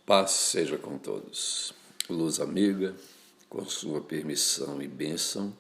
Paz seja com todos. Luz amiga, com sua permissão e bênção,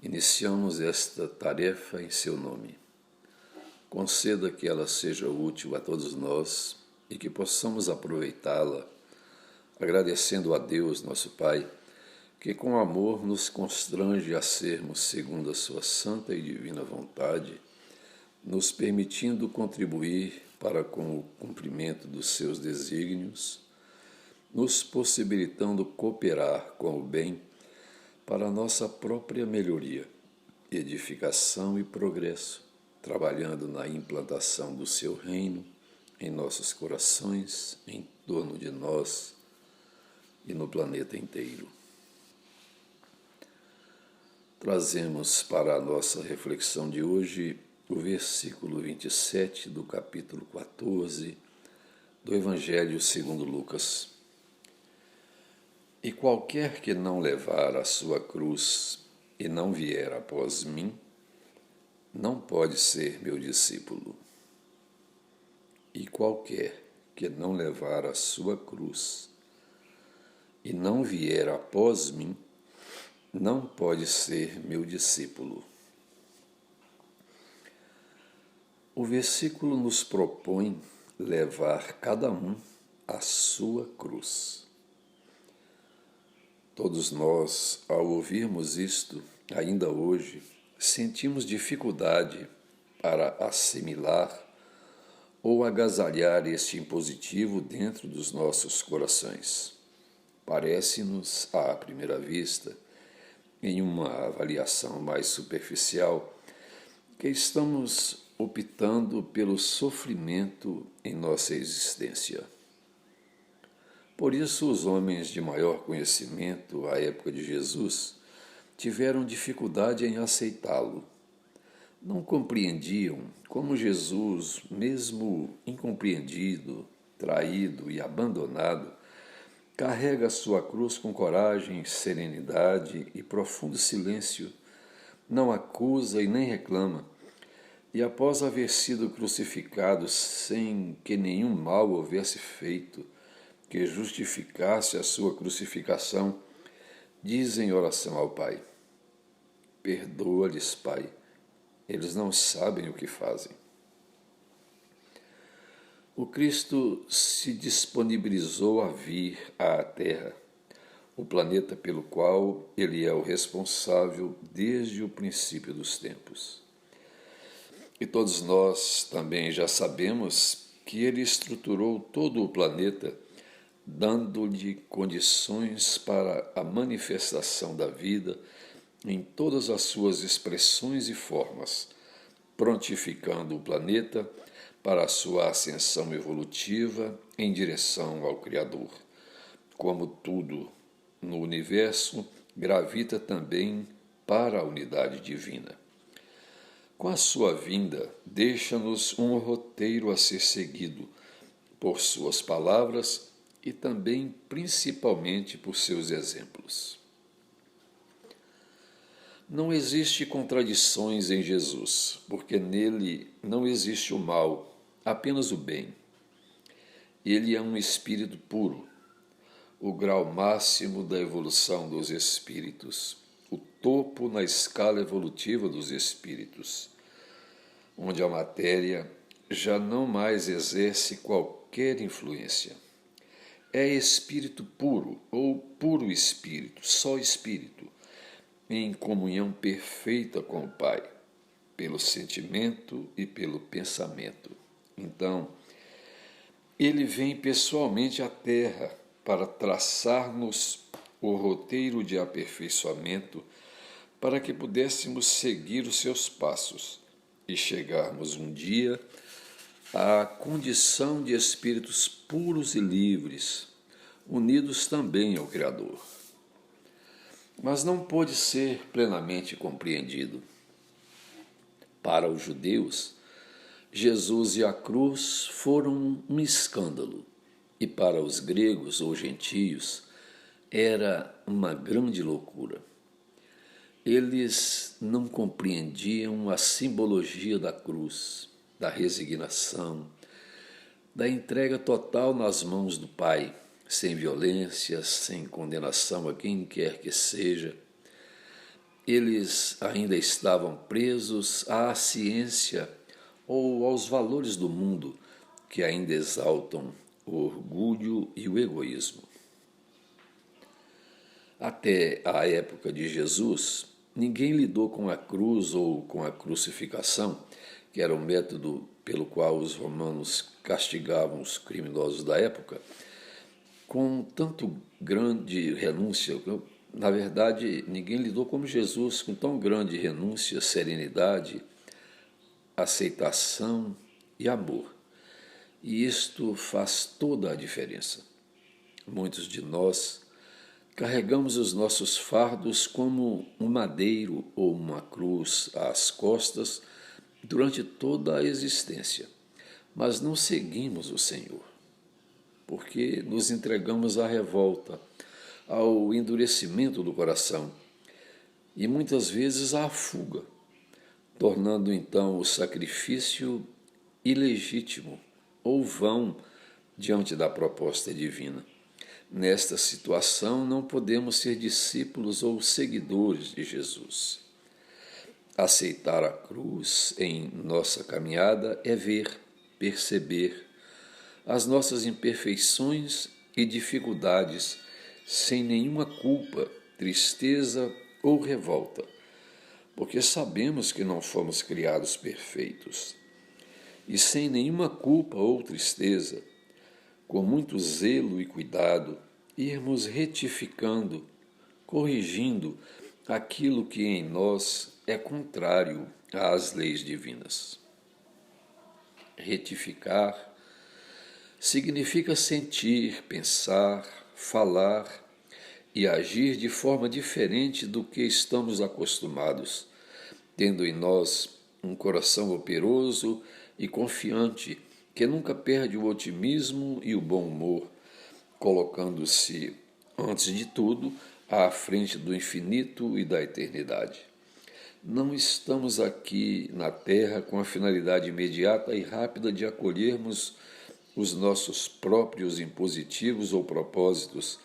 iniciamos esta tarefa em seu nome. Conceda que ela seja útil a todos nós e que possamos aproveitá-la, agradecendo a Deus, nosso Pai, que com amor nos constrange a sermos segundo a sua santa e divina vontade, nos permitindo contribuir para com o cumprimento dos seus desígnios, nos possibilitando cooperar com o bem para a nossa própria melhoria, edificação e progresso, trabalhando na implantação do seu reino em nossos corações, em torno de nós e no planeta inteiro. Trazemos para a nossa reflexão de hoje o versículo 27 do capítulo 14 do Evangelho segundo Lucas. E qualquer que não levar a sua cruz e não vier após mim, não pode ser meu discípulo. E qualquer que não levar a sua cruz e não vier após mim, não pode ser meu discípulo. O versículo nos propõe levar cada um a sua cruz. Todos nós, ao ouvirmos isto, ainda hoje, sentimos dificuldade para assimilar ou agasalhar este impositivo dentro dos nossos corações. Parece-nos, à primeira vista, em uma avaliação mais superficial, que estamos optando pelo sofrimento em nossa existência. Por isso, os homens de maior conhecimento à época de Jesus tiveram dificuldade em aceitá-lo. Não compreendiam como Jesus, mesmo incompreendido, traído e abandonado, carrega a sua cruz com coragem, serenidade e profundo silêncio, não acusa e nem reclama, e após haver sido crucificado sem que nenhum mal houvesse feito, que justificasse a sua crucificação, diz em oração ao Pai: perdoa-lhes, Pai, eles não sabem o que fazem. O Cristo se disponibilizou a vir à Terra, o planeta pelo qual ele é o responsável desde o princípio dos tempos. E todos nós também já sabemos que ele estruturou todo o planeta, dando-lhe condições para a manifestação da vida em todas as suas expressões e formas, prontificando o planeta para a sua ascensão evolutiva em direção ao Criador. Como tudo no universo gravita também para a unidade divina. Com a sua vinda, deixa-nos um roteiro a ser seguido por suas palavras e também, principalmente, por seus exemplos. Não existe contradições em Jesus, porque nele não existe o mal, apenas o bem. Ele é um espírito puro, o grau máximo da evolução dos espíritos, o topo na escala evolutiva dos espíritos, onde a matéria já não mais exerce qualquer influência. É espírito puro ou puro espírito, só espírito, em comunhão perfeita com o Pai, pelo sentimento e pelo pensamento. Então, ele vem pessoalmente à Terra para traçar-nos o roteiro de aperfeiçoamento para que pudéssemos seguir os seus passos e chegarmos um dia à condição de espíritos puros e livres, unidos também ao Criador. Mas não pôde ser plenamente compreendido. Para os judeus, Jesus e a cruz foram um escândalo, e para os gregos ou gentios era uma grande loucura. Eles não compreendiam a simbologia da cruz, da resignação, da entrega total nas mãos do Pai, sem violência, sem condenação a quem quer que seja. Eles ainda estavam presos à ciência ou aos valores do mundo que ainda exaltam o orgulho e o egoísmo. Até a época de Jesus, ninguém lidou com a cruz ou com a crucificação, que era o método pelo qual os romanos castigavam os criminosos da época, com tanto grande renúncia. Na verdade, ninguém lidou como Jesus, com tão grande renúncia, serenidade, aceitação e amor. E isto faz toda a diferença. Muitos de nós carregamos os nossos fardos como um madeiro ou uma cruz às costas durante toda a existência, mas não seguimos o Senhor, porque nos entregamos à revolta, ao endurecimento do coração e muitas vezes à fuga, tornando então o sacrifício ilegítimo ou vão diante da proposta divina. Nesta situação, não podemos ser discípulos ou seguidores de Jesus. Aceitar a cruz em nossa caminhada é ver, perceber as nossas imperfeições e dificuldades sem nenhuma culpa, tristeza ou revolta, porque sabemos que não fomos criados perfeitos. E sem nenhuma culpa ou tristeza, com muito zelo e cuidado, irmos retificando, corrigindo aquilo que em nós é contrário às leis divinas. Retificar significa sentir, pensar, falar e agir de forma diferente do que estamos acostumados, tendo em nós um coração operoso e confiante que nunca perde o otimismo e o bom humor, colocando-se, antes de tudo, à frente do infinito e da eternidade. Não estamos aqui na Terra com a finalidade imediata e rápida de acolhermos os nossos próprios impositivos ou propósitos,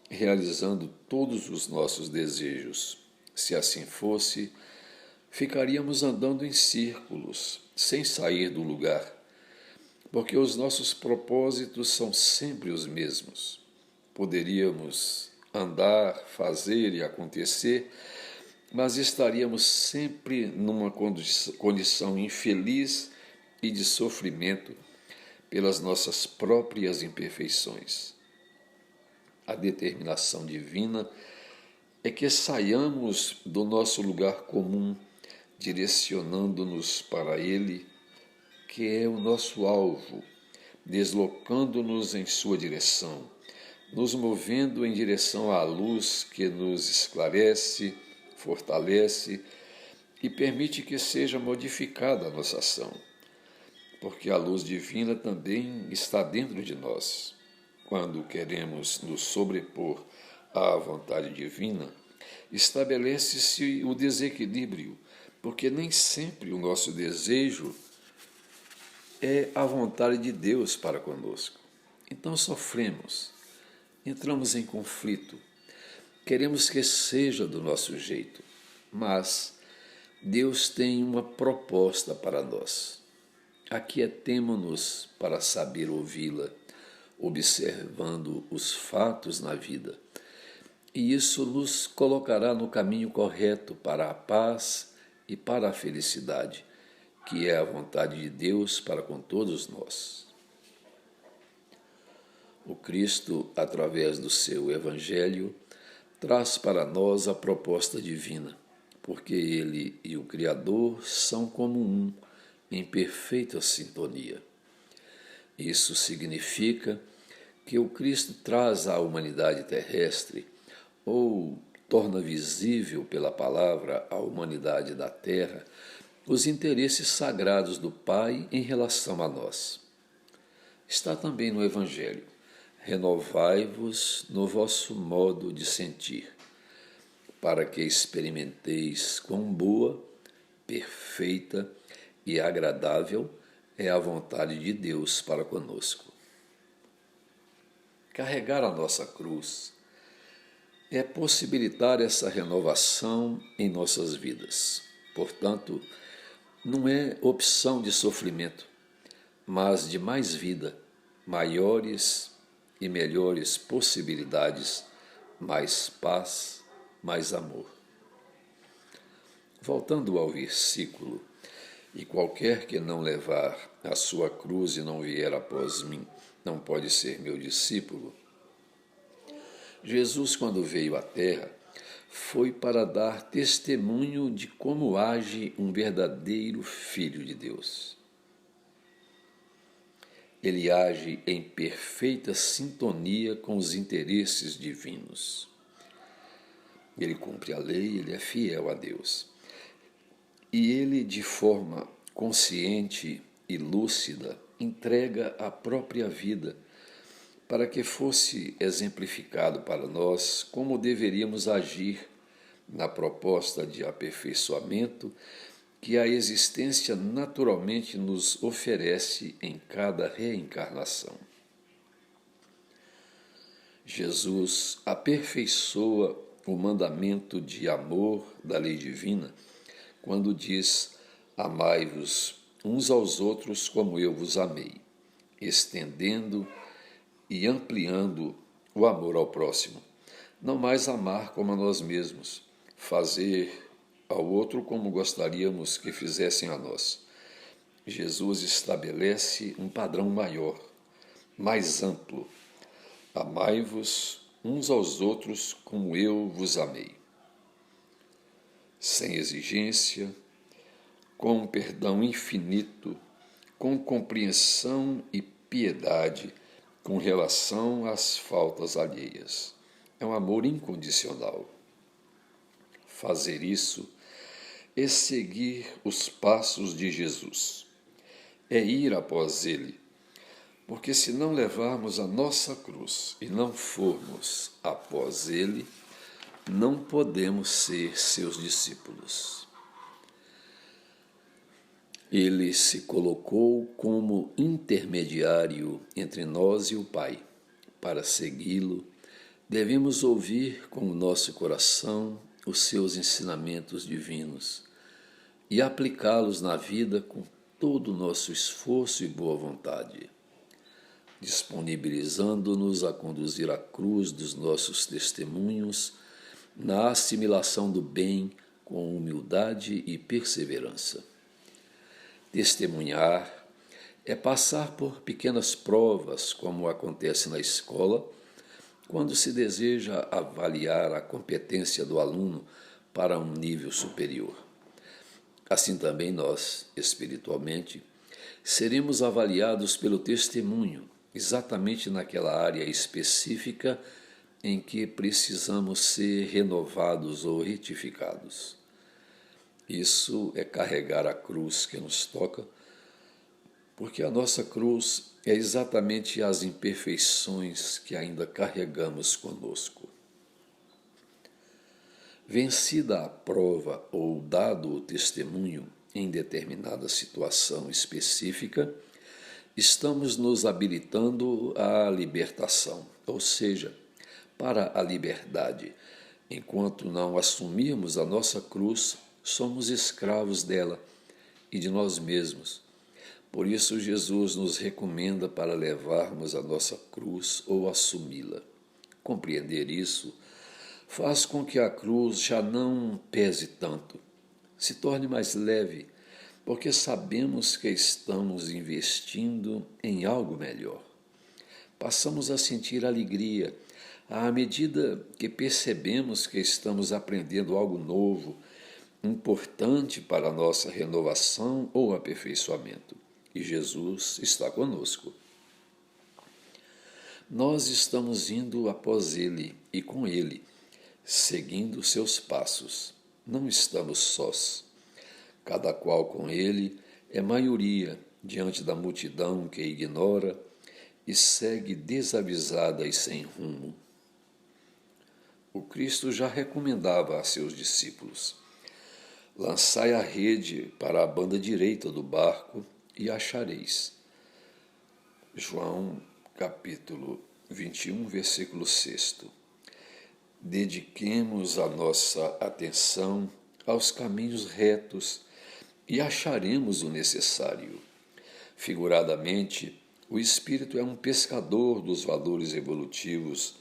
realizando todos os nossos desejos. Se assim fosse, ficaríamos andando em círculos, sem sair do lugar, porque os nossos propósitos são sempre os mesmos. Poderíamos andar, fazer e acontecer, mas estaríamos sempre numa condição infeliz e de sofrimento pelas nossas próprias imperfeições. A determinação divina é que saiamos do nosso lugar comum, direcionando-nos para Ele, que é o nosso alvo, deslocando-nos em sua direção, nos movendo em direção à luz que nos esclarece, fortalece e permite que seja modificada a nossa ação, porque a luz divina também está dentro de nós. Quando queremos nos sobrepor à vontade divina, estabelece-se o desequilíbrio, porque nem sempre o nosso desejo é a vontade de Deus para conosco. Então sofremos, entramos em conflito, queremos que seja do nosso jeito, mas Deus tem uma proposta para nós. Aquietemo-nos para saber ouvi-la, observando os fatos na vida. E isso nos colocará no caminho correto para a paz e para a felicidade, que é a vontade de Deus para com todos nós. O Cristo, através do seu Evangelho, traz para nós a proposta divina, porque Ele e o Criador são como um, em perfeita sintonia. Isso significa que o Cristo traz à humanidade terrestre, ou torna visível pela palavra à humanidade da terra, os interesses sagrados do Pai em relação a nós. Está também no Evangelho: renovai-vos no vosso modo de sentir, para que experimenteis quão boa, perfeita e agradável é a vontade de Deus para conosco. Carregar a nossa cruz é possibilitar essa renovação em nossas vidas. Portanto, não é opção de sofrimento, mas de mais vida, maiores e melhores possibilidades, mais paz, mais amor. Voltando ao versículo, e qualquer que não levar a sua cruz e não vier após mim, não pode ser meu discípulo. Jesus, quando veio à Terra, foi para dar testemunho de como age um verdadeiro Filho de Deus. Ele age em perfeita sintonia com os interesses divinos. Ele cumpre a lei, ele é fiel a Deus. E ele, de forma consciente e lúcida, entrega a própria vida para que fosse exemplificado para nós como deveríamos agir na proposta de aperfeiçoamento que a existência naturalmente nos oferece em cada reencarnação. Jesus aperfeiçoa o mandamento de amor da lei divina quando diz: amai-vos uns aos outros como eu vos amei, estendendo e ampliando o amor ao próximo. Não mais amar como a nós mesmos, fazer ao outro como gostaríamos que fizessem a nós. Jesus estabelece um padrão maior, mais amplo. Amai-vos uns aos outros como eu vos amei. Sem exigência, com um perdão infinito, com compreensão e piedade com relação às faltas alheias. É um amor incondicional. Fazer isso é seguir os passos de Jesus, é ir após ele, porque se não levarmos a nossa cruz e não formos após ele, não podemos ser seus discípulos. Ele se colocou como intermediário entre nós e o Pai. Para segui-lo, devemos ouvir com o nosso coração os seus ensinamentos divinos e aplicá-los na vida com todo o nosso esforço e boa vontade, disponibilizando-nos a conduzir a cruz dos nossos testemunhos na assimilação do bem com humildade e perseverança. Testemunhar é passar por pequenas provas, como acontece na escola, quando se deseja avaliar a competência do aluno para um nível superior. Assim também nós, espiritualmente, seremos avaliados pelo testemunho, exatamente naquela área específica em que precisamos ser renovados ou retificados. Isso é carregar a cruz que nos toca, porque a nossa cruz é exatamente as imperfeições que ainda carregamos conosco. Vencida a prova ou dado o testemunho em determinada situação específica, estamos nos habilitando à libertação, ou seja, para a liberdade. Enquanto não assumirmos a nossa cruz, somos escravos dela e de nós mesmos. Por isso, Jesus nos recomenda para levarmos a nossa cruz ou assumi-la. Compreender isso faz com que a cruz já não pese tanto, se torne mais leve, porque sabemos que estamos investindo em algo melhor. Passamos a sentir alegria à medida que percebemos que estamos aprendendo algo novo, importante para a nossa renovação ou aperfeiçoamento. E Jesus está conosco. Nós estamos indo após Ele e com Ele, seguindo seus passos. Não estamos sós. Cada qual com Ele é maioria diante da multidão que ignora e segue desavisada e sem rumo. O Cristo já recomendava a seus discípulos: lançai a rede para a banda direita do barco e achareis. João capítulo 21, versículo 6. Dediquemos a nossa atenção aos caminhos retos e acharemos o necessário. Figuradamente, o espírito é um pescador dos valores evolutivos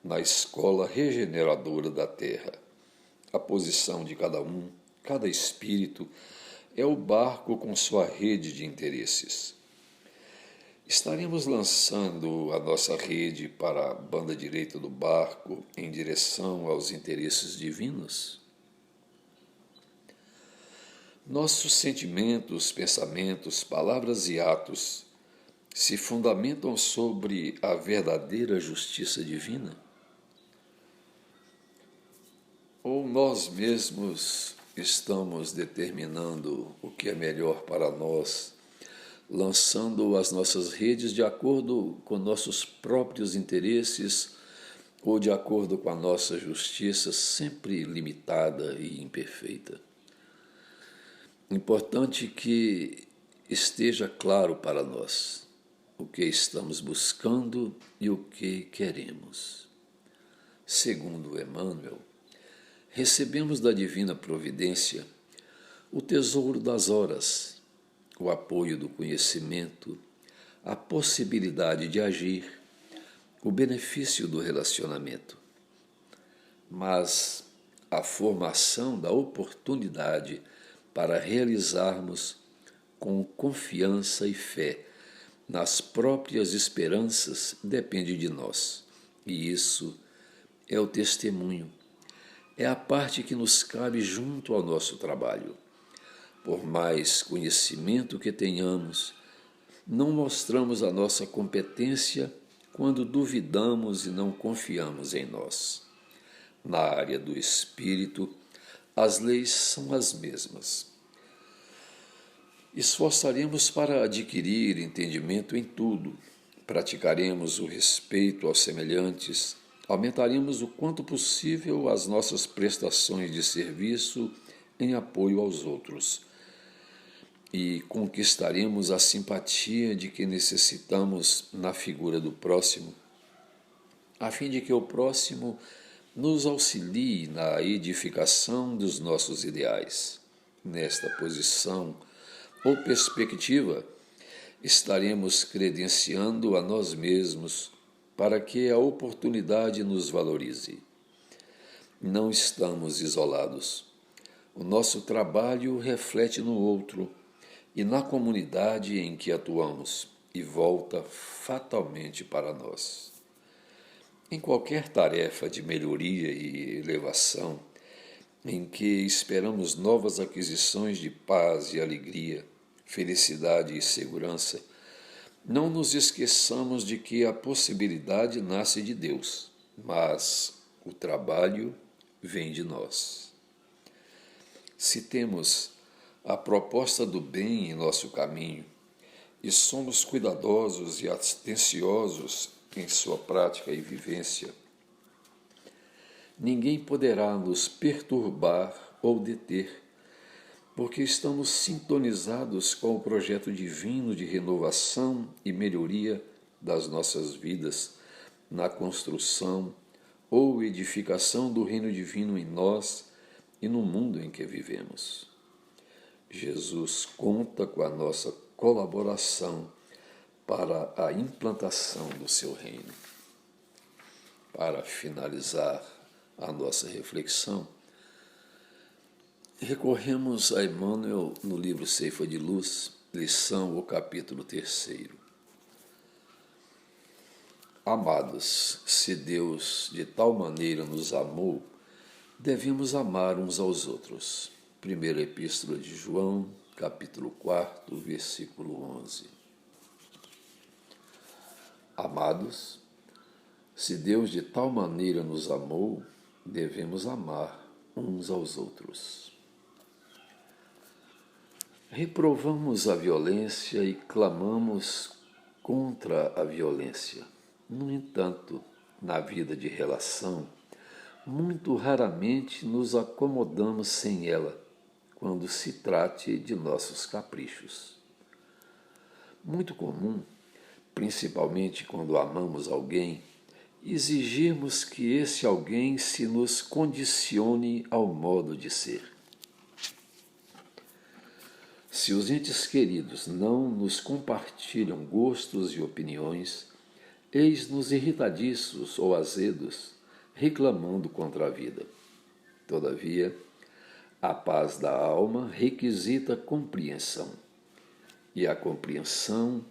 na escola regeneradora da Terra. A posição de cada espírito, é o barco com sua rede de interesses. Estaremos lançando a nossa rede para a banda direita do barco em direção aos interesses divinos? Nossos sentimentos, pensamentos, palavras e atos se fundamentam sobre a verdadeira justiça divina? Ou nós mesmos estamos determinando o que é melhor para nós, lançando as nossas redes de acordo com nossos próprios interesses ou de acordo com a nossa justiça sempre limitada e imperfeita? Importante que esteja claro para nós o que estamos buscando e o que queremos. Segundo Emmanuel, recebemos da divina providência o tesouro das horas, o apoio do conhecimento, a possibilidade de agir, o benefício do relacionamento. Mas a formação da oportunidade para realizarmos com confiança e fé nas próprias esperanças depende de nós. E isso é o testemunho. É a parte que nos cabe junto ao nosso trabalho. Por mais conhecimento que tenhamos, não mostramos a nossa competência quando duvidamos e não confiamos em nós. Na área do espírito, as leis são as mesmas. Esforçaremos para adquirir entendimento em tudo, praticaremos o respeito aos semelhantes, aumentaremos o quanto possível as nossas prestações de serviço em apoio aos outros e conquistaremos a simpatia de que necessitamos na figura do próximo, a fim de que o próximo nos auxilie na edificação dos nossos ideais. Nesta posição ou perspectiva, estaremos credenciando a nós mesmos para que a oportunidade nos valorize. Não estamos isolados. O nosso trabalho reflete no outro e na comunidade em que atuamos e volta fatalmente para nós. Em qualquer tarefa de melhoria e elevação, em que esperamos novas aquisições de paz e alegria, felicidade e segurança, não nos esqueçamos de que a possibilidade nasce de Deus, mas o trabalho vem de nós. Se temos a proposta do bem em nosso caminho e somos cuidadosos e atenciosos em sua prática e vivência, ninguém poderá nos perturbar ou deter, porque estamos sintonizados com o projeto divino de renovação e melhoria das nossas vidas na construção ou edificação do reino divino em nós e no mundo em que vivemos. Jesus conta com a nossa colaboração para a implantação do seu reino. Para finalizar a nossa reflexão, recorremos a Emmanuel no livro Ceifa de Luz, lição, o capítulo 3. Amados, se Deus de tal maneira nos amou, devemos amar uns aos outros. Primeira Epístola de João, capítulo 4, versículo 11. Amados, se Deus de tal maneira nos amou, devemos amar uns aos outros. Reprovamos a violência e clamamos contra a violência. No entanto, na vida de relação, muito raramente nos acomodamos sem ela, quando se trate de nossos caprichos. muito comum, principalmente quando amamos alguém, exigirmos que esse alguém se nos condicione ao modo de ser. Se os entes queridos não nos compartilham gostos e opiniões, eis-nos irritadiços ou azedos, reclamando contra a vida. Todavia, a paz da alma requisita compreensão, e a compreensão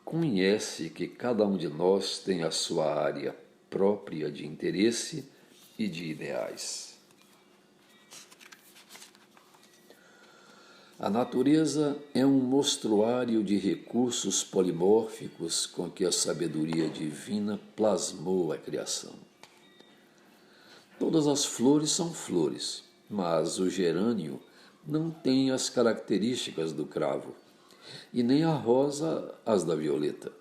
conhece que cada um de nós tem a sua área própria de interesse e de ideais. A natureza é um mostruário de recursos polimórficos com que a sabedoria divina plasmou a criação. Todas as flores são flores, mas o gerânio não tem as características do cravo, e nem a rosa as da violeta.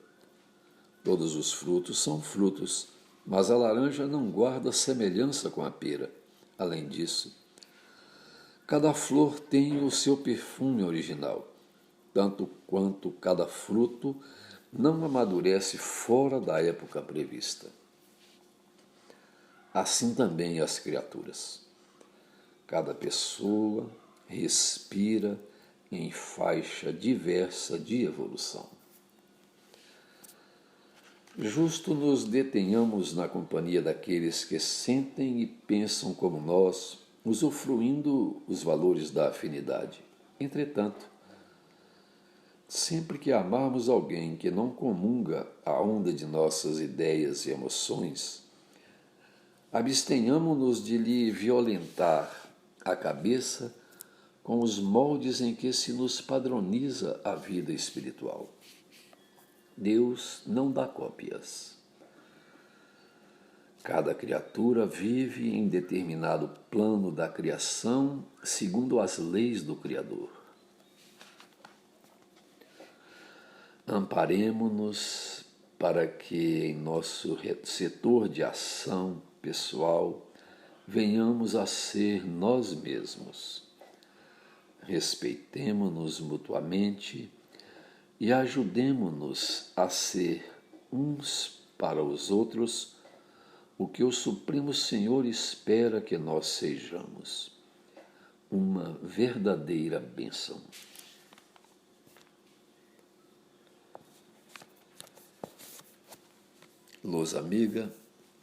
Todos os frutos são frutos, mas a laranja não guarda semelhança com a pera. Além disso, cada flor tem o seu perfume original, tanto quanto cada fruto não amadurece fora da época prevista. Assim também as criaturas. Cada pessoa respira em faixa diversa de evolução. Justo nos detenhamos na companhia daqueles que sentem e pensam como nós, usufruindo os valores da afinidade. Entretanto, sempre que amarmos alguém que não comunga a onda de nossas ideias e emoções, abstenhamo-nos de lhe violentar a cabeça com os moldes em que se nos padroniza a vida espiritual. Deus não dá cópias. Cada criatura vive em determinado plano da criação segundo as leis do Criador. Amparemo-nos para que em nosso setor de ação pessoal venhamos a ser nós mesmos. Respeitemo-nos mutuamente e ajudemo-nos a ser uns para os outros o que o Supremo Senhor espera que nós sejamos. Uma verdadeira bênção. Luz amiga,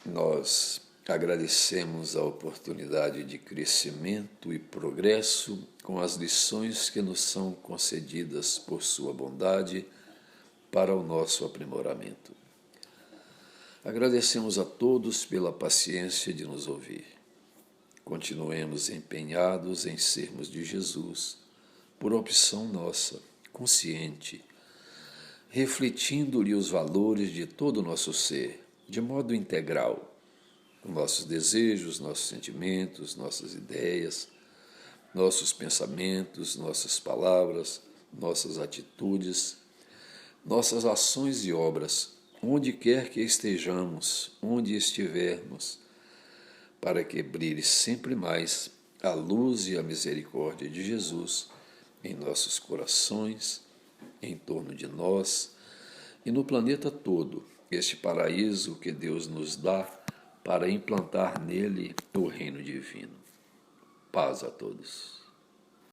nós agradecemos a oportunidade de crescimento e progresso com as lições que nos são concedidas por sua bondade para o nosso aprimoramento. Agradecemos a todos pela paciência de nos ouvir. Continuemos empenhados em sermos de Jesus, por opção nossa, consciente, refletindo-lhe os valores de todo o nosso ser, de modo integral, nossos desejos, nossos sentimentos, nossas ideias, nossos pensamentos, nossas palavras, nossas atitudes, nossas ações e obras, onde quer que estejamos, onde estivermos, para que brilhe sempre mais a luz e a misericórdia de Jesus em nossos corações, em torno de nós e no planeta todo, este paraíso que Deus nos dá para implantar nele o reino divino. Paz a todos.